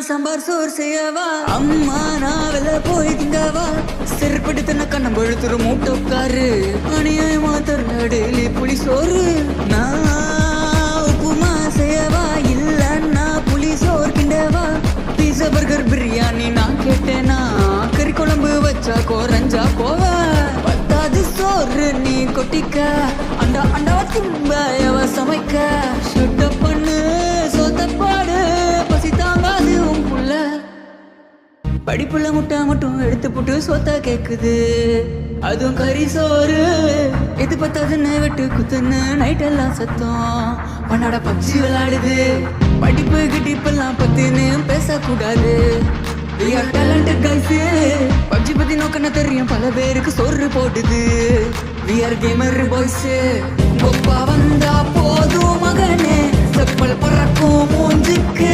சாம்பார் சோறு செய்யவா அம்மா நான் வெளில போய் திங்கவா செருப்படுத்தின கண்ணம் பழுத்துரு மூட்டை உட்காரு அநியாயமா தரல டெய்லி புளி சோறு நான் உப்புமா செய்யவா இல்லன்னா புளி சோறு கிண்டவா பீஸா பர்கர் பிரியாணி நான் கேட்டேனா கறி குழம்பு வச்சா குறைஞ்சா போவ பத்தாது சோறு நீ கொட்டிக்க அண்டா அண்டா தும்பையவ சமைக்க ஷட்ட பண்ணு சொத்தப்பாடு பசி தாங்காது உன் புள்ள படிப்புள்ள முட்டை மட்டும் எடுத்து போட்டு சொத்தா கேக்குது அதுவும் கறி சோறு எது பத்தாதுன்னு வெட்டு குத்துன்னு நைட் எல்லாம் சத்தம் பண்ணாட பப்ஜி விளையாடுது படிப்பு கிட்டிப்பெல்லாம் பத்தின்னு பேசக்கூடாது We are talented guys PUBG பத்தி நோக்கன தெரியும் பல பேருக்கு சோறு போடுது We are gamer boys Koppa வந்தா போதும் மகனே செப்பல் பறக்கும் மூஞ்சுக்கு